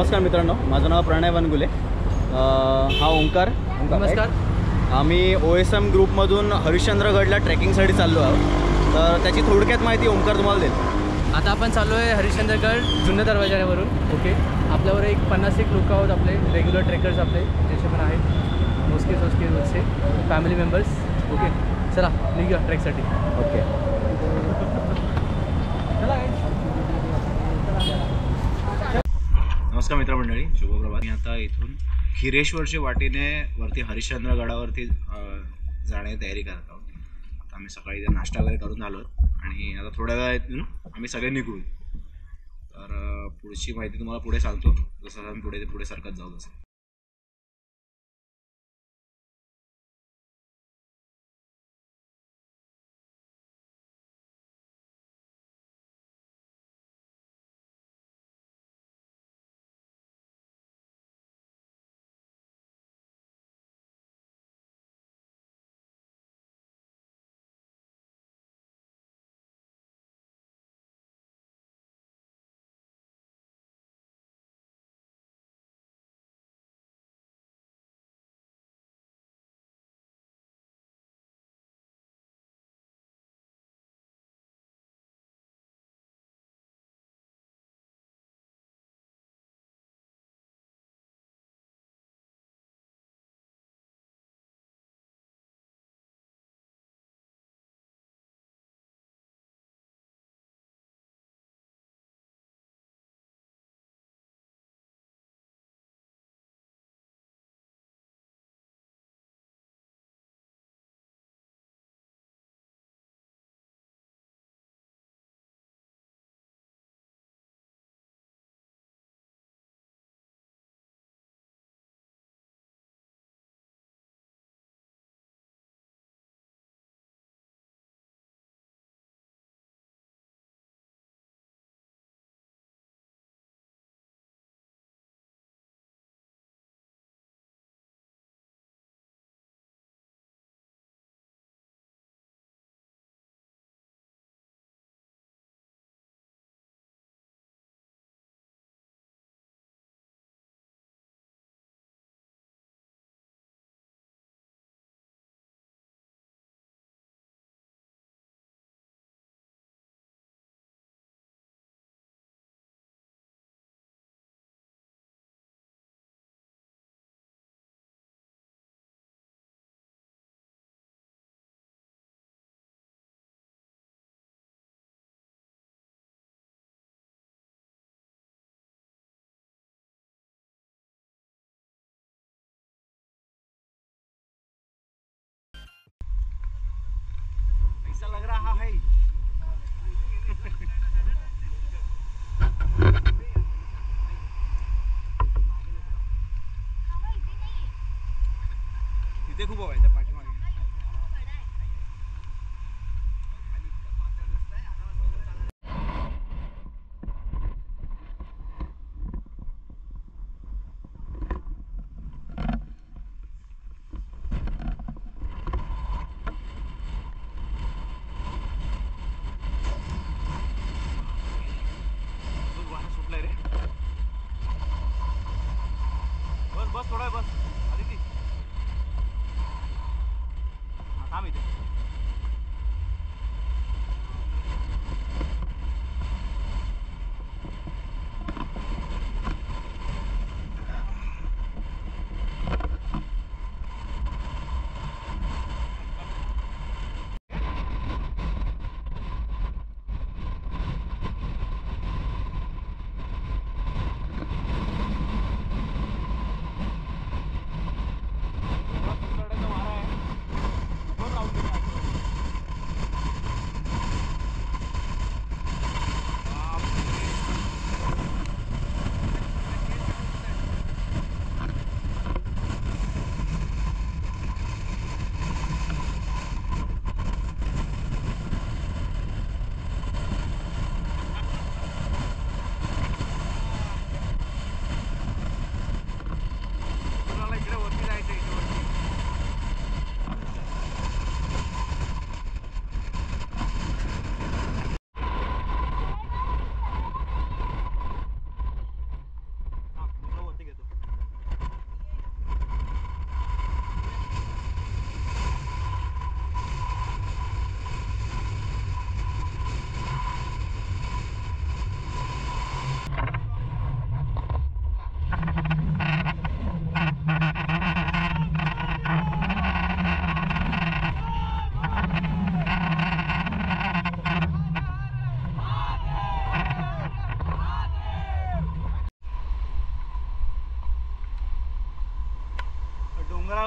नमस्कार मित्रांनो, माझं नाव प्रणय वनगुले. हा ओंकार. नमस्कार. आम्ही OSM ग्रुपमधून हरिश्चंद्रगडला ट्रेकिंगसाठी चाललो आहोत. तर त्याची थोडक्यात माहिती ओंकार तुम्हाला देईल. आता आपण चाललो आहे हरिश्चंद्रगड जुन्या दरवाजावरून. ओके, आपल्यावर एक 50 लोक आहोत, आपले रेग्युलर ट्रेकर्स आपले जसे पण आहेत, मोस्के फॅमिली मेंबर्स. ओके, चला निघूया ट्रेकसाठी. ओके. नमस्कार मित्रमंडळी, शुभप्रभात. मी आता इथून खिरेश्वरच्या वाटेने वरती हरिश्चंद्रगडावरती जाण्याची तयारी करत आहोत. आता आम्ही सकाळी इथे नाश्ता वगैरे करून आलो आणि आता थोड्या वेळात आम्ही सगळे निघू. तर पुढची माहिती तुम्हाला पुढे सांगतो, जसं आम्ही पुढे सरकत जाऊ तसं. ऐसा लग रहा है. तिथे खूप हवा आहे त्या पाठीमागे. सुटलाय रे. बस थोडा बस आदिती. थांब इथे.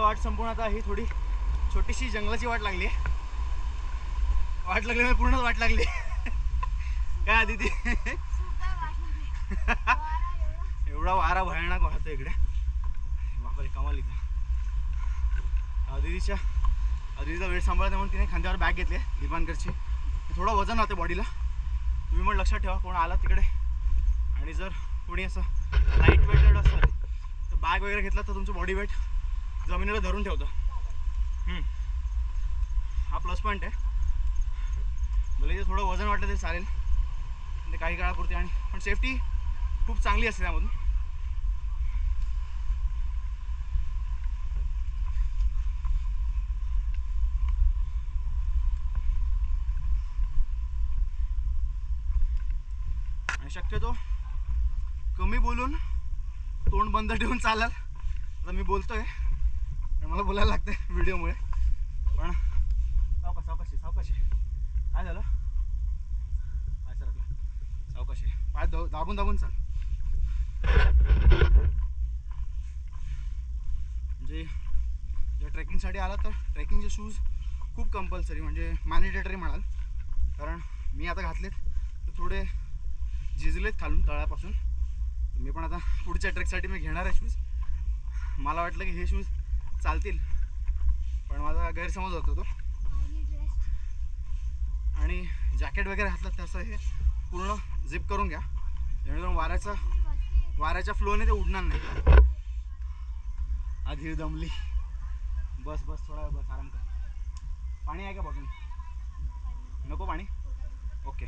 वाट संपून आता ही थोडी छोटीशी जंगलाची वाट लागली आहे. वाट लागली पूर्णच वाट लागली. काय आदिती एवढा वारा भयानक वाहतो इकडे. बापरे कमाल इथं. आदितीचा वेळ सांभाळते म्हणून तिने खांद्यावर बॅग घेतली आहे दिपानकरची. थोडं वजन राहते बॉडीला. तुम्ही पण लक्षात ठेवा कोण आला तिकडे आणि जर कोणी असं लाईट वेटेड असेल तर बॅग वगैरे घेतला तर तुमचं बॉडी वेट जमिनीला धरून ठेवतं. हा प्लस पॉईंट आहे. भले जे थोडं वजन वाटलं तरी चालेल म्हणजे काही काळापुरती. आणि पण सेफ्टी खूप चांगली असते त्यामधून. आणि शक्यतो कमी बोलून तोंड बंद ठेवून चालाल. आता मी बोलतोय मला बोलायला लागतंय व्हिडिओमुळे. पण सावकाशी काय झालं पाय सरकला. सावकाशी पाय दाबून चाल. म्हणजे जर ट्रेकिंगसाठी आला तर ट्रेकिंगचे शूज खूप कंपल्सरी म्हणजे मॅनिडेटरी म्हणाल. कारण मी आता घातलेत तर थोडे झिजलेत खालून तळापासून. मी पण आता पुढच्या ट्रेकसाठी मी घेणार आहे शूज. मला वाटलं की हे शूज चालतील पण माझा गैरसमज होता तो. आणि जॅकेट वगैरे घातलं तसं हे पूर्ण झिप करून घ्या जेणेकरून वाऱ्याच्या फ्लोने ते उडणार नाही. आधी दमली. बस थोडा बस आराम कर. पाणी आहे का बघून नको पाणी. ओके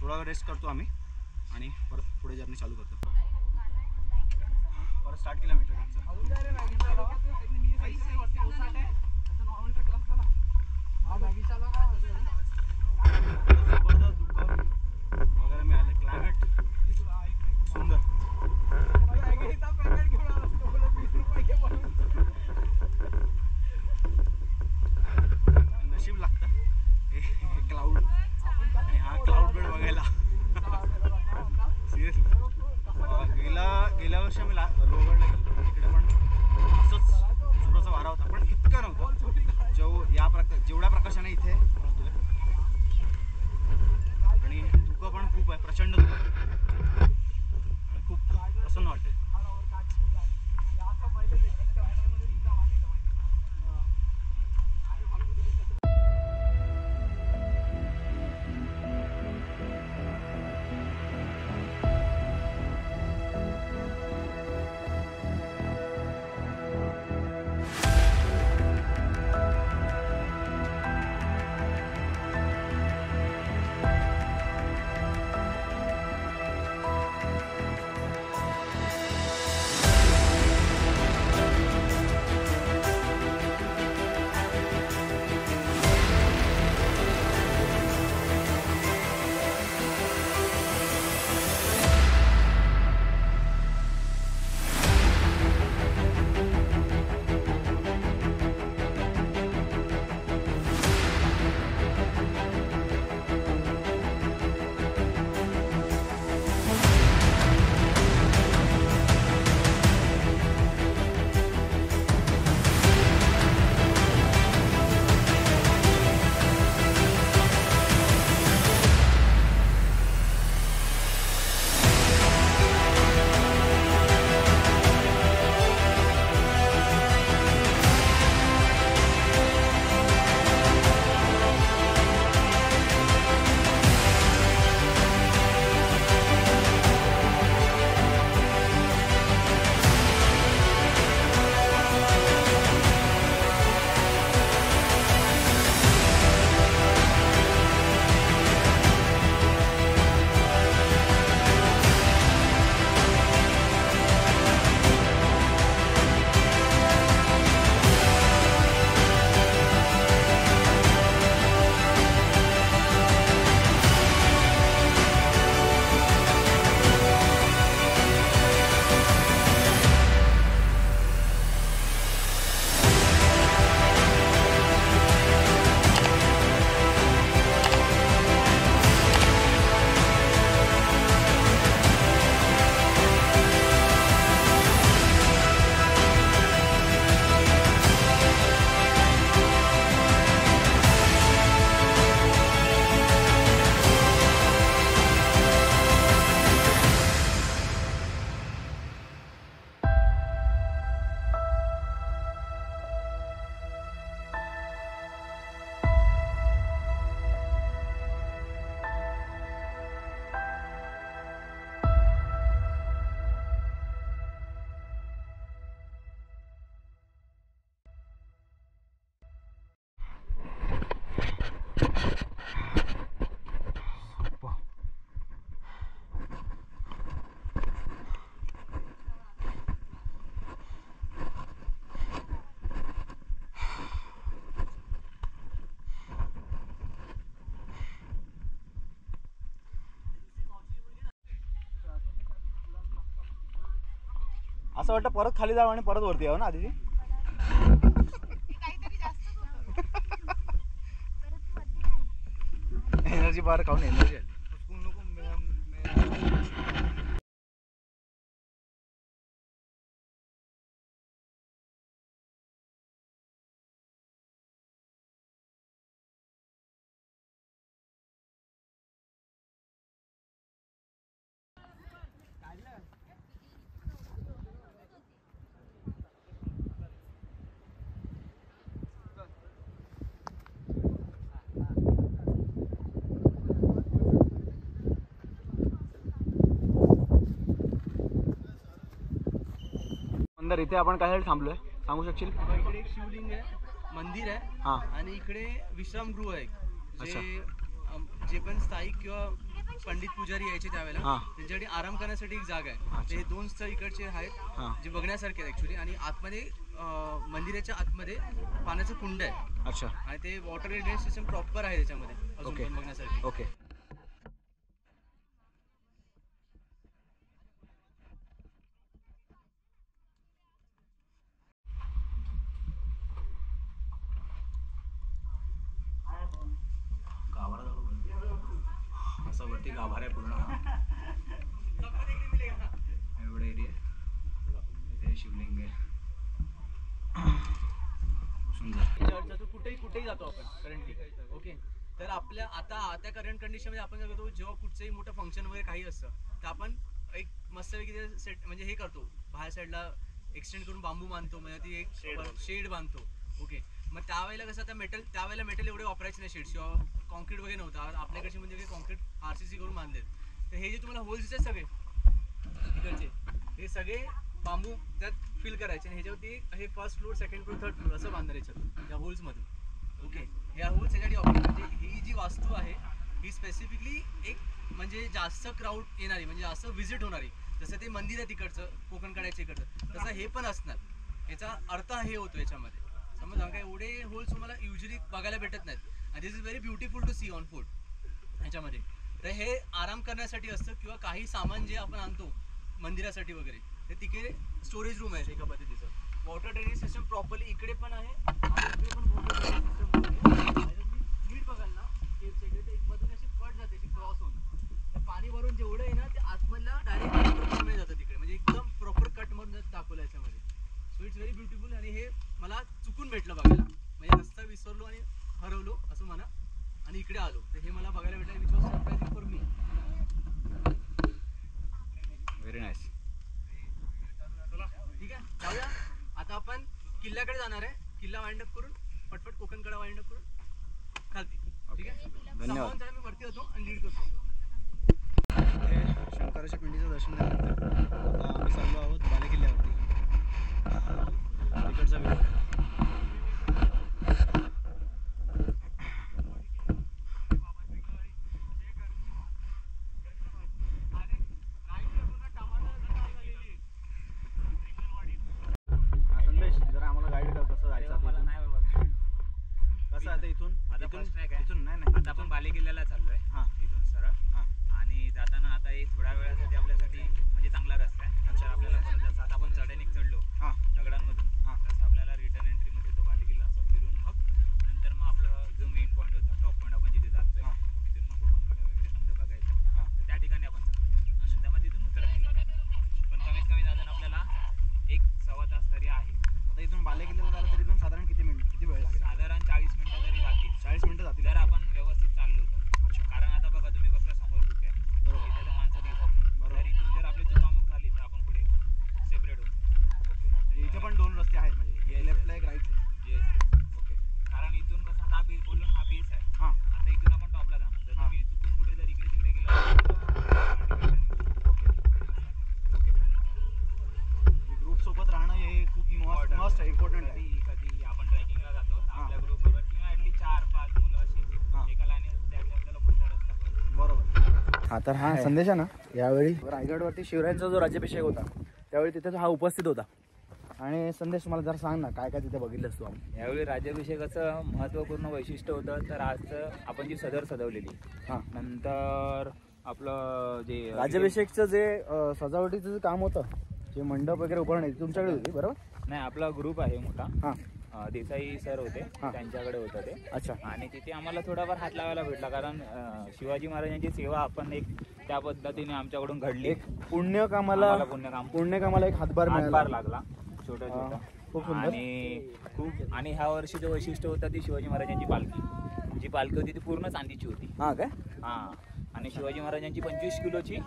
थोडा रेस्ट करतो आम्ही आणि परत पुढे जर्नी चालू करतो. परत स्टार्ट किलोमीटर वगैरे मिळालं. क्लायमेट सुंदर. नशीब लागतं हे क्लाउड आणि हा क्लाउड बेड बघायला. सिरियसली गेल्या वर्षी आम्ही लोहगडला गेलो तिकडे पण असंच जोराचा वारा होता पण इतका नव्हता जेवढ्या प्रकाशाने इथे होतोय. आणि धुकं पण खूप आहे प्रचंड धुकं आणि खूप प्रसन्न वाटते. असं वाटतं परत खाली जावं आणि परत वरती यावं ना आधी. एनर्जी बार खाऊन एनर्जी आली. अंदर इथे आपण काय थांबलोय सांगू शकशील? इकडे एक शिवलिंग आहे, मंदिर आहे. हां. आणि इकडे विश्रामगृह आहे. जे पण स्थायिक किंवा पंडित पुजारी यायचे त्यावेळेला त्यांच्यासाठी आराम करण्यासाठी एक जागा आहे. ते 2 स्थळ इकडचे आहेत जे बघण्यासारखे आहेत ऍक्च्युली. आणि आतमध्ये मंदिराच्या आतमध्ये पाण्याचं कुंड आहे. अच्छा. आणि ते वॉटर ड्रेनेज सिस्टम प्रॉपर आहे त्याच्यामध्ये अजून पण बघण्यासाठी. ओके. असं वरती गाभार आहे पूर्ण. एवढं एरिया ते शिवलिंग आहे. सुंदर. कुठेही जातो आपण करंटली. ओके. तर आपल्या आता करंट कंडिशनमध्ये आपण काय करतो, जेव्हा कुठचंही मोठं फंक्शन वगैरे काही असतं तर आपण एक मस्तपैकी सेट म्हणजे हे करतो, बाहेर साईडला एक्सटेंड करून बांबू बांधतो, म्हणजे ती एक शेड बांधतो. ओके. मग त्यावेळेला कसं आता त्यावेळेला मेटल एवढे वापरायचे नाही शेड्स किंवा कॉन्क्रीट वगैरे नव्हतं. आपल्याकडचे म्हणजे काही कॉन्क्रीट RCC करून बांधलेत. तर हे जे तुम्हाला होल्स आहेत सगळे इकडचे, हे सगळे बांबू त्यात फिल करायचे आणि ह्याच्यावरती हे first floor, second floor, third floor असं बांधणार याच्यात या होल्समधून. ओके. ह्या होल्स ह्याच्यासाठी वापरतात. म्हणजे ही जी वास्तू आहे ही स्पेसिफिकली एक म्हणजे जास्त क्राऊड येणारी, म्हणजे जास्त व्हिजिट होणारी. जसं ते मंदिर आहे तिकडचं कोकण कड्याच्या इकडचं, तसं हे पण असणार. याचा अर्थ हे होतो याच्यामध्ये. समजा काय एवढे होल्स तुम्हाला युजली बघायला भेटत नाहीत. आणि this is very beautiful to see on food ह्याच्यामध्ये. तर हे आराम करण्यासाठी असतं किंवा काही सामान जे आपण आणतो मंदिरासाठी वगैरे ते तिकडे स्टोरेज रूम आहे एका पद्धतीचं. वॉटर ड्रेनेज सिस्टम प्रॉपरली इकडे पण आहे आणि इकडे पण वॉटर ड्रेनेज सिस्टम आहे. नीट बघाल ना केव्हच्या इकडे तर एक मधून अशी पट जाते अशी क्रॉस होऊन. तर पाणी भरून जेवढं आहे ना ते आतमधला डायरेक्ट जातं तिकडे, म्हणजे एकदम प्रॉपर कट मधून दाखवलं याच्यामध्ये. So it's very beautiful. आणि हे मला चुकून भेटलं बघायला, म्हणजे नुसतं विसरलो आणि हरवलो असं म्हणा आणि इकडे आलो तर हे मला बघायला भेटलं. Which was surprising for me. Very nice. ठीक आहे, जाऊया. आता आपण किल्ल्याकडे जाणार आहे. किल्ला वाइंड अप करून पटपट कोकणकडा वाइंड अप करून खालती. ठीक आहे. धन्यवाद. मी वरती होतो आणि लीड करतो. शंकराच्या पिंडीचं दर्शन झाल्यानंतर आम्ही चाललो आहोत बालेकिल्ल्यावरती. तिकडचा व्ह्यू. संदेश जरा आम्हाला गाईड कर कसं जायचं. मला नाही बाबा कसं आता इथून इथून नाही आता आपण बालेकिल्ल्याला चाललोय. हां. इथून सरळ. आणि जाताना आता एक थोड्या वेळासाठी आपल्यासाठी म्हणजे चांगला रस्ता आहे. अच्छा. आपल्याला परत जसं आता आपण चढाईने चढलो दगडांमधून तसं आपल्याला रिटर्न एंट्रीमध्ये तो बालेकिल्ला असं फिरून मग आपलं जो मेन पॉईंट होता, टॉप पॉईंट आपण जिथे जातोय तिथून मग कोकणकडे वगैरे समजा बघायचं. तर त्या ठिकाणी आपण चालू आणि नंतर मग तिथून उतरत गेलो. पण कमीत कमी जाताना आपल्याला 1-1.25 तास तरी आहे. आता इथून बालेकिल्ल्याला जायला तरी पण साधारण किती वेळ लागेल? साधारण 40 मिनिटं तरी जातील. 40 मिनिटं जातील जर आपण व्यवस्थित चाललो तर. अच्छा. कारण आता बघा तुम्ही बघता समोर चुक आहे. बरोबर. इथे तर माणसं दिसत नाही. बरोबर. इथून जर आपली चूक अमुक झाली तर आपण पुढे सेपरेट होतो. ओके. इथे पण 2 रस्ते आहेत म्हणजे लेफ्टला एक राईटला. येस. ओके. कारण इथून कसं हा बेस बोललो हा बेस आहे. आता इथून आपण टॉपला जाणार. जर तुम्ही चुकून कुठे जर इकडे तिकडे गेला. ग्रुप सोबत राहणं हे खूप मस्ट इम्पॉर्टंट आहे. कधी आपण ट्रॅकिंगला जातो आपल्या ग्रुपवर किंवा ॲटलीस्ट 4-5 मुलं अशी एका लाईनीत त्यावेळी आपल्याला पुढचा रस्ता कळतो. बरोबर. तर हा संदेश आहे ना, यावेळी रायगडवरती शिवरायांचा जो राज्याभिषेक होता त्यावेळी तिथे हा उपस्थित होता. आणि संदेश मला जरा सांग ना काय काय तिथे बघितलंस तू? यावेळी राज्याभिषेकाचं महत्त्वपूर्ण वैशिष्ट्य होतं तर आजचं आपण जी सदर सजवलेली. नंतर आपलं जे राज्याभिषेकचं जे सजावटीचं जे काम होतं हे मंडप वगैरे उभारण्याची तुमच्याकडे होती बरोबर? नाही, आपला ग्रुप आहे मोठा. हां. देसाई सर होते, हां. त्यांच्याकडे होतं ते. अच्छा. आणि तिथे आम्हाला थोडाफार हात लावायला भेटला, कारण शिवाजी महाराजांची सेवा आपण एक त्या पद्धतीने आमच्याकडून घडली. एक पुण्यकामाला एक हातभार मिळाला. लागला छोटा छोटा. खूप सुंदर. आणि ह्या वर्षीचं वैशिष्ट्य होतं ती शिवाजी महाराजांची पालखी. जी पालखी होती ती पूर्ण चांदीची होती. हां काय? हां. आणि शिवाजी महाराजांची 25 किलोची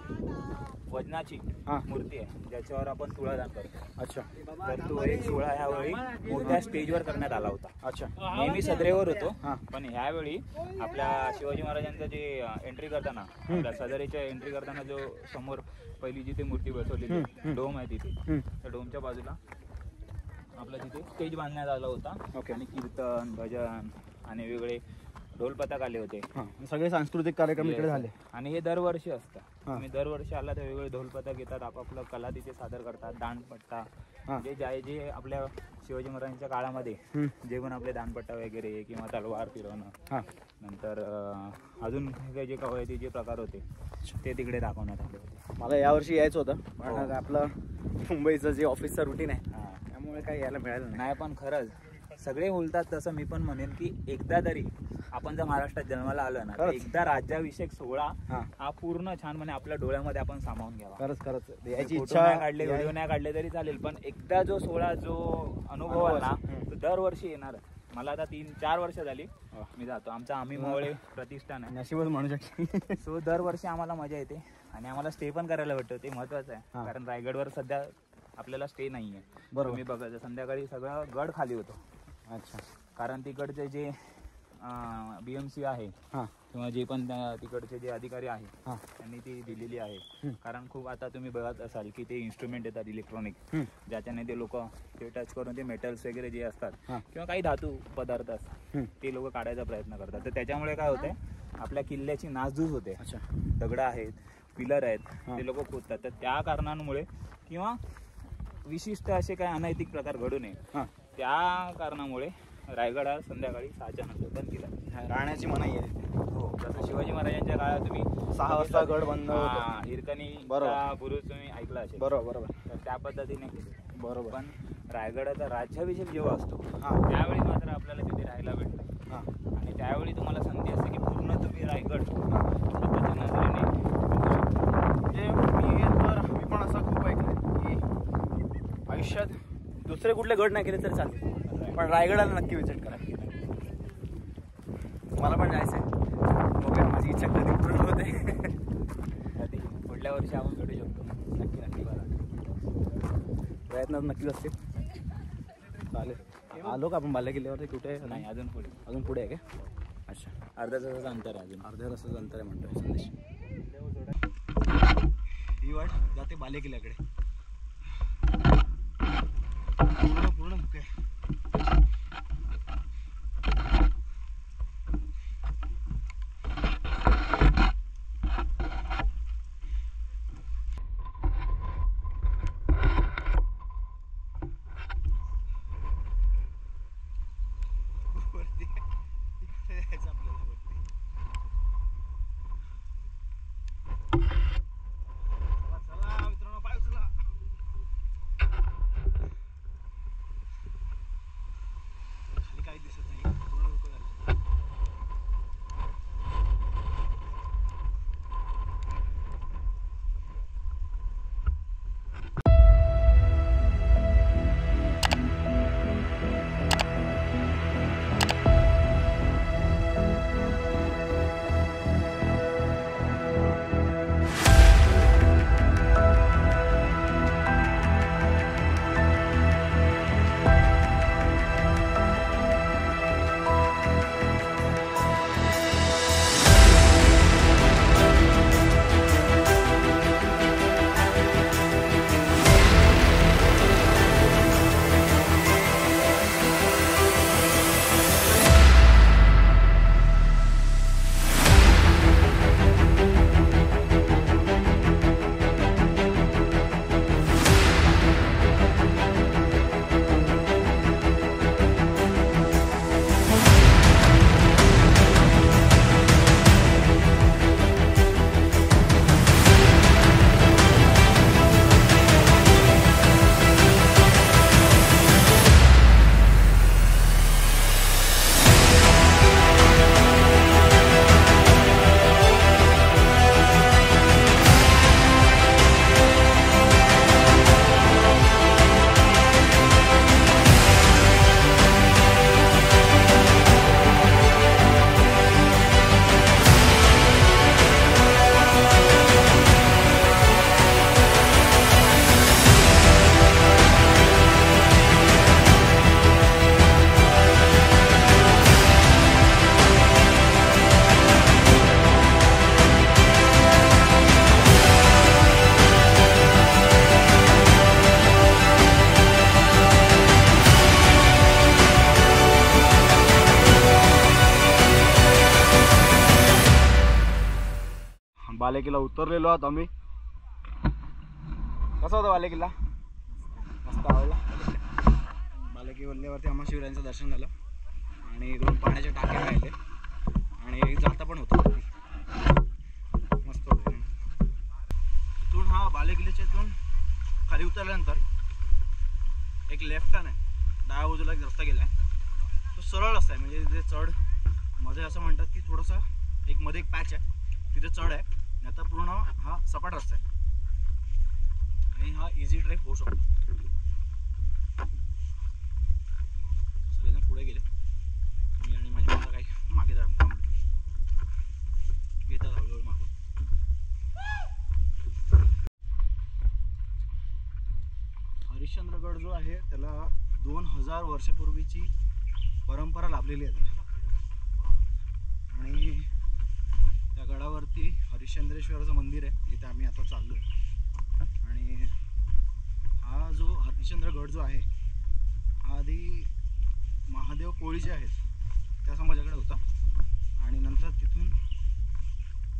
वजनाची हां. मूर्ती आहे, ज्याच्यावर आपण तुळादान करतो. अच्छा. तर तो एक सोहळा ह्यावेळी मोठ्या स्टेजवर करण्यात आला होता. अच्छा. नेहमी सदरेवर होतो, हां. पण ह्यावेळी आपल्या शिवाजी महाराजांचं जे एंट्री करताना, आपल्या सदरेच्या एंट्री करताना जो समोर पहिली जिथे मूर्ती बसवलेली डोम आहे तिथे, त्या डोमच्या बाजूला आपल्या तिथे स्टेज बांधण्यात आला होता. ओके. आणि कीर्तन, भजन आणि वेगळे ढोल पथक आले होते. हां, सगळे सांस्कृतिक कार्यक्रम इकडे झाले. आणि हे दरवर्षी असतं. हां. तुम्ही दरवर्षी आला तर वेगवेगळे ढोल पथक येतात, आपापलं कला तिथे सादर करतात. दांडपट्टा, हां. जे आपल्या शिवाजी महाराजांच्या काळामध्ये जे पण आपले दांडपट्टा वगैरे किंवा तलवार फिरवणं, हां. नंतर अजून काही जे कवायती जे प्रकार होते ते तिकडे दाखवण्यात आले होते. मला यावर्षी यायचं होतं, पण हो. आपलं मुंबईचं जे ऑफिसचं रुटीन आहे हां. त्यामुळे काही यायला मिळालं नाही. नाही, पण खरंच सगळे बोलतात तसं मी पण म्हणेन की एकदा तरी आपण जर महाराष्ट्रात जन्माला आलो ना, तर खरंच. एकदा राज्याभिषेक सोहळा हां. हा पूर्ण छानपणे आपल्या डोळ्यामध्ये आपण सामावून घ्यावा. खरंच याची फोटो इच्छा नाही काढले, व्हिडिओ नाही काढले तरी चालेल, पण एकदा जो सोहळा जो अनुभव आला ना, तो दरवर्षी येणार. मला आता 3-4 वर्ष झाली मी जातो. आमचा आम्ही मोळे प्रतिष्ठान आहे, नशीबच म्हणू शकतो. सो दरवर्षी आम्हाला मजा येते आणि आम्हाला स्टे पण करायला भेटतो. ते महत्वाचं आहे, हां. कारण रायगडवर सध्या आपल्याला स्टे नाही आहे. बरोबर. तुम्ही बघायचं संध्याकाळी सगळा गड खाली होतो, अच्छा. कारण तिकडचे जे BMC आहे हां. किंवा जे पण तिकडचे जे अधिकारी आहे हां. त्यांनी ती दिलेली आहे. कारण खूप आता तुम्ही बघत असाल की ते इन्स्ट्रुमेंट येतात इलेक्ट्रॉनिक, ज्याच्याने ते लोक ते टच करून ते मेटल्स वगैरे जे असतात हां. किंवा काही धातू पदार्थ असतात ते लोक काढायचा प्रयत्न करतात. तर त्याच्यामुळे काय होतंय, आपल्या किल्ल्याची नासधूस होते. अच्छा. दगडं आहेत, पिलर आहेत, हां. ते लोक खोदतात. तर त्या कारणांमुळे किंवा विशिष्ट असे काही अनैतिक प्रकार घडू नये, हां. त्या कारणामुळे रायगड हा संध्याकाळी 6च्या नंतर बंद केला. राहण्याची मनाई आहे. हो, जसं शिवाजी महाराजांच्या काळात तुम्ही 6 वाजता गड बंद होतो. हिरकणी बरोबर. बुरुज तुम्ही ऐकला असेल. बरोबर. तर त्या पद्धतीने केले. बरोबर. पण रायगडाचा राज्याभिषेक जेव्हा असतो हां. त्यावेळी मात्र आपल्याला तिथे राहायला भेटतं. हां. आणि त्यावेळी तुम्हाला संधी असते की पूर्ण तुम्ही रायगड स्वतःच्या नजरेने बघू शकता. म्हणजे मी पण असं खूप ऐकलंय की आयुष्यात दुसरे कुठले गड नाही केले तरी चालेल, पण रायगडाला नक्की विजिट करा. मला पण जायचं आहे. बघूया माझी इच्छा कधी पूर्ण होते. कधी पुढल्या वर्षी आपण भेटू शकतो. नक्की प्रयत्न नक्कीच असतील. चालेल. आलो का आपण बाल्या किल्ल्यावरती? कुठे नाही, अजून पुढे अजून पुढे आहे का? अच्छा. अर्ध्या तासाचं अंतर आहे अजून. अर्ध्या तासाचं अंतर आहे म्हणतोय संदेश. ही वाट जाते बाले किल्ल्याकडे. पूर्ण मुके. वरती इथे यायचं आपल्याला वरती. चला मित्रांनो, पाय उचला. बालेकिल्ला उतरलेलो आहोत आम्ही. कसा होता बालेकिल्ला? मस्त आवडला. बालेकिल्ल्यावरती आम्हा शिवरायांचं दर्शन झालं आणि 2 पाण्याचे टाके राहिले आणि जाता पण होतं वरती. मस्त होतं. इथून हा बालेकिल्ल्याच्या इथून खाली उतरल्यानंतर एक लेफ्ट टर्न आहे, डाव्या बाजूला एक रस्ता गेला आहे. तो सरळ रस्ता आहे, म्हणजे तिथे चढ मध्ये असं म्हणतात की थोडंसं एक मध्ये एक पॅच आहे, तिथे चढ आहे आणि आता पूर्ण हा सपाट रस्ता आहे आणि हा इझी ट्रेक होऊ शकतो. सगळेजण पुढे गेले, मी आणि माझी मुलं काही मागे जा घेतात हळूहळू मागून. हरिश्चंद्रगड जो आहे त्याला 2000 वर्षापूर्वीची परंपरा लाभलेली आहे आणि त्या गडावरती हरिश्चंद्रेश्वराचं मंदिर आहे जिथे आम्ही आता चाललो आहे. आणि हा जो हरिश्चंद्रगड जो आहे हा आधी महादेव कोळी जे आहेत त्या समाजाकडे होता आणि नंतर तिथून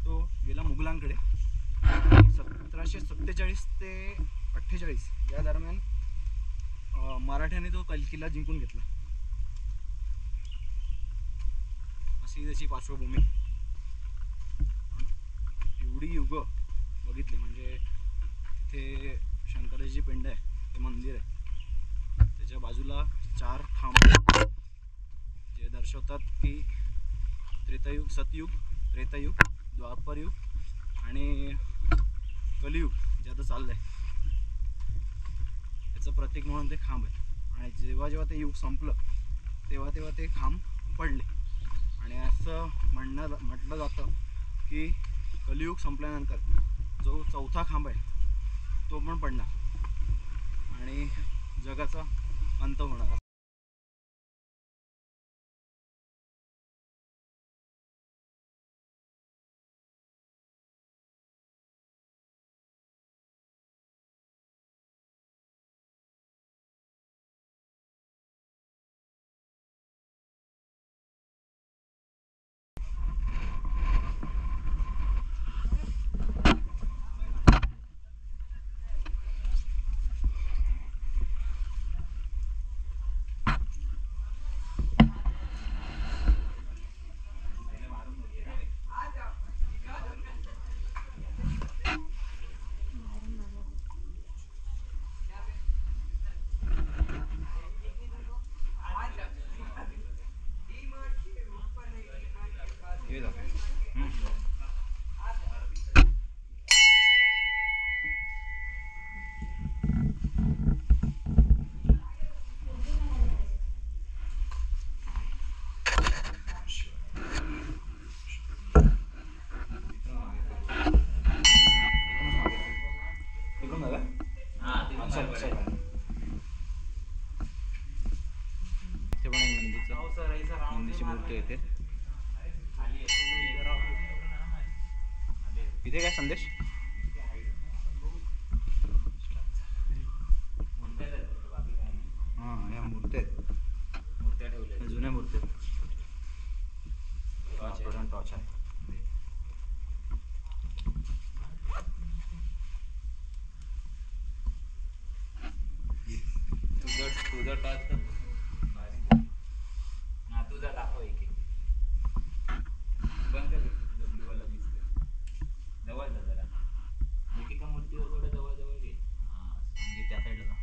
तो गेला मुघलांकडे. 1747 ते 48 या दरम्यान मराठ्यांनी तो किल्ला जिंकून घेतला. अशी त्याची पार्श्वभूमी. एवढी युग बघितली म्हणजे तिथे शंकराची पिंड आहे, ते मंदिर आहे, त्याच्या बाजूला 4 खांब जे दर्शवतात की त्रेतायुग, सतयुग, त्रेतायुग, द्वापरयुग आणि कलियुग जे आता चाललं आहे त्याचं प्रतीक म्हणून ते खांब आहे. आणि जेव्हा जेव्हा ते युग संपलं तेव्हा तेव्हा ते खांब पडले आणि असं म्हटलं जातं की कलियुग संपल्यानंतर जो 4था खांब आहे तो पण पडणार आणि जगाचा अंत होणार. इथे पण एक नंदीची मूर्ती येते. इथे काय संदेश? हां, या मूर्त्या आहेत, मूर्त्या ठेवल्या जुन्या मूर्त्या टॉर्च आहे. तुझा टॉर्च हा तुझा दाखव एक बंद कर. डब्ल्यू वाला दिसतोय जवळ जा जरा, एकेका मूर्तीवर थोडं जवळ जवळ घे. म्हणजे त्या साईडला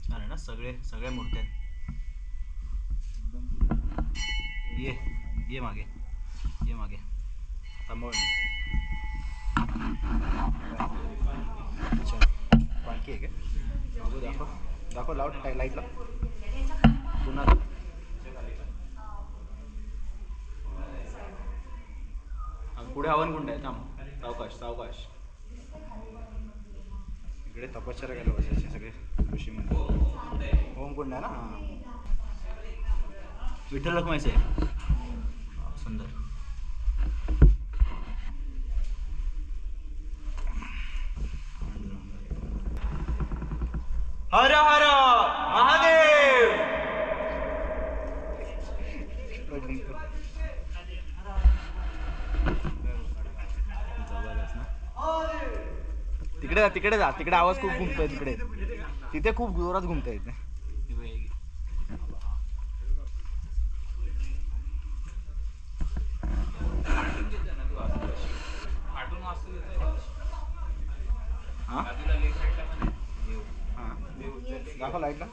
छान आहे ना, सगळ्या मूर्त्या आहेत. ये मागे, ये मागे थांबव. अच्छा पालखी आहे का? दाखव लाव लाईटला पुन्हा. पुढे हवनकुंड आहे, थांब सावकाश. इकडे तपश्चर्या करायला बसायचे सगळे ऋषी मंदिर. होमकुंड आहे ना, विठ्ठल रखुमाईचं आहे. सुंदर. हर हर महादेव. तिकडे जा, तिकडे आवाज खूप घुमतोय तिकडे, तिथे खूप जोरात घुमतोय इथे. दाखव लाईटला.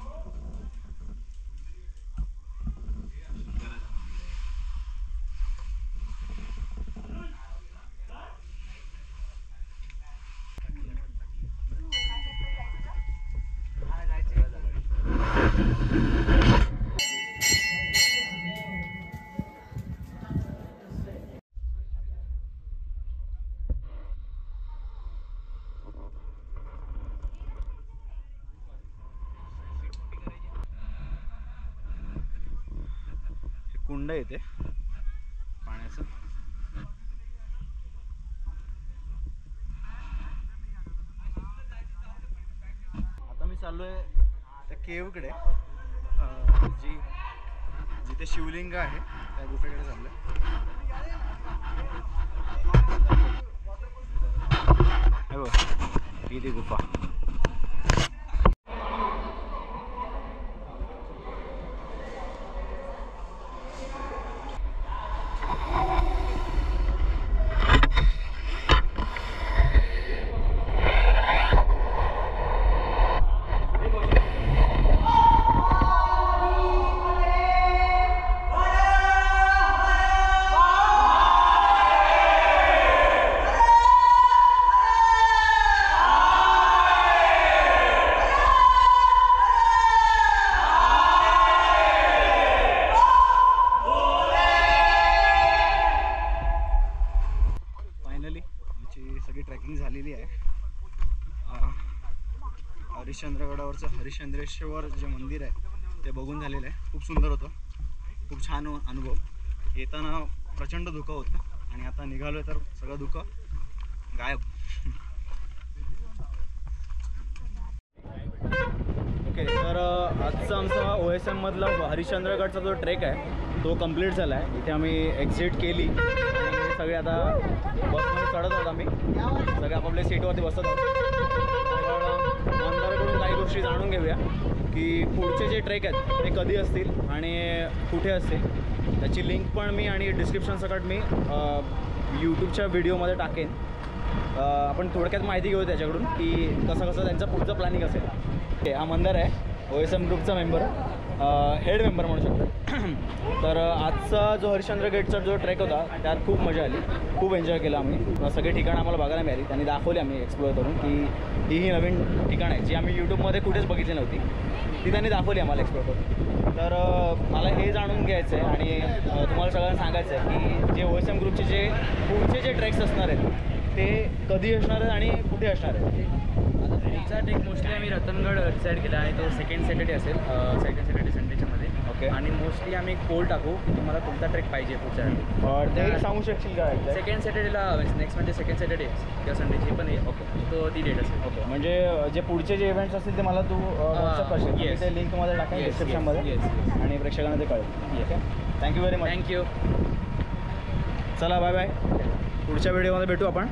कुंड येते पाण्याचं. आता मी चाललोय त्या केवकडे, जिथे शिवलिंग आहे त्या गुफेकडे चाललोय. हे बघ ही ती गुफा. सगळी ट्रॅकिंग झालेली आहे. हरिश्चंद्रगडावरचं हरिश्चंद्रेश्वर जे मंदिर आहे ते बघून झालेलं आहे. खूप सुंदर होतं, खूप छान अनुभव. येताना प्रचंड धुकं होतं आणि आता निघालो तर सगळं धुकं गायब. ओके, तर आजचा आमचा OSM मधला हरिश्चंद्रगडचा जो ट्रेक आहे तो कंप्लीट झाला आहे. इथे आम्ही एक्झिट केली आणि सगळे आता बसमध्ये चढत आहोत. आम्ही सगळे आपापल्या सीटवरती बसत आहोत. आमदाराकडून काही गोष्टी जाणून घेऊया की पुढचे जे ट्रेक आहेत ते कधी असतील आणि कुठे असतील. त्याची लिंक पण मी आणि डिस्क्रिप्शन सकट मी यूट्यूबच्या व्हिडिओमध्ये टाकेन. आपण थोडक्यात माहिती घेऊ त्याच्याकडून की कसं त्यांचं पुढचं प्लॅनिंग असेल. हा मंदिर आहे OSM ग्रुपचा मेंबर, हेड मेंबर म्हणू शकतो. तर आजचा जो हरिश्चंद्रगडचा जो ट्रेक होता त्यात खूप मजा आली, खूप एन्जॉय केला आम्ही. सगळी ठिकाणं आम्हाला बघायला मिळाली, त्यांनी दाखवली आम्ही एक्सप्लोअर करून की ही नवीन ठिकाणं आहे जी आम्ही यूट्यूबमध्ये कुठेच बघितली नव्हती, ती त्यांनी दाखवली आम्हाला एक्सप्लोअर करून. तर मला हे जाणून घ्यायचं आहे आणि तुम्हाला सगळ्यांना सांगायचं आहे की जे OSM ग्रुपचे जे पुढचे जे ट्रेक्स असणार आहेत ते कधी असणार आहेत आणि कुठे असणार आहेत. पुढचा ट्रेक मोस्टली आम्ही रतनगड डिसाईड केला आहे, तो सेकंड सॅटर्डे असेल, सेकंड सॅटर्डे संडेच्या मध्ये. ओके, आणि मोस्टली आम्ही पोल टाकू की तुम्हाला कोणता ट्रेक पाहिजे पुढच्या. ते सांगू शकशील का? सेकंड सॅटर्डेला नेक्स्ट म्हणजे सेकंड सॅटर्डे किंवा संडेची पण ओके, तो ती डेट असेल. ओके, म्हणजे जे पुढचे जे इव्हेंट्स असतील ते मला तू व्हॉट्सअप करशील. yes. ते लिंक तुम्हाला टाकेल डिस्क्रिप्शनमध्ये आणि प्रेक्षकांना ते कळेल. Okay, thank you very much. Thank you. चला बाय बाय, पुढच्या व्हिडिओमध्ये भेटू आपण.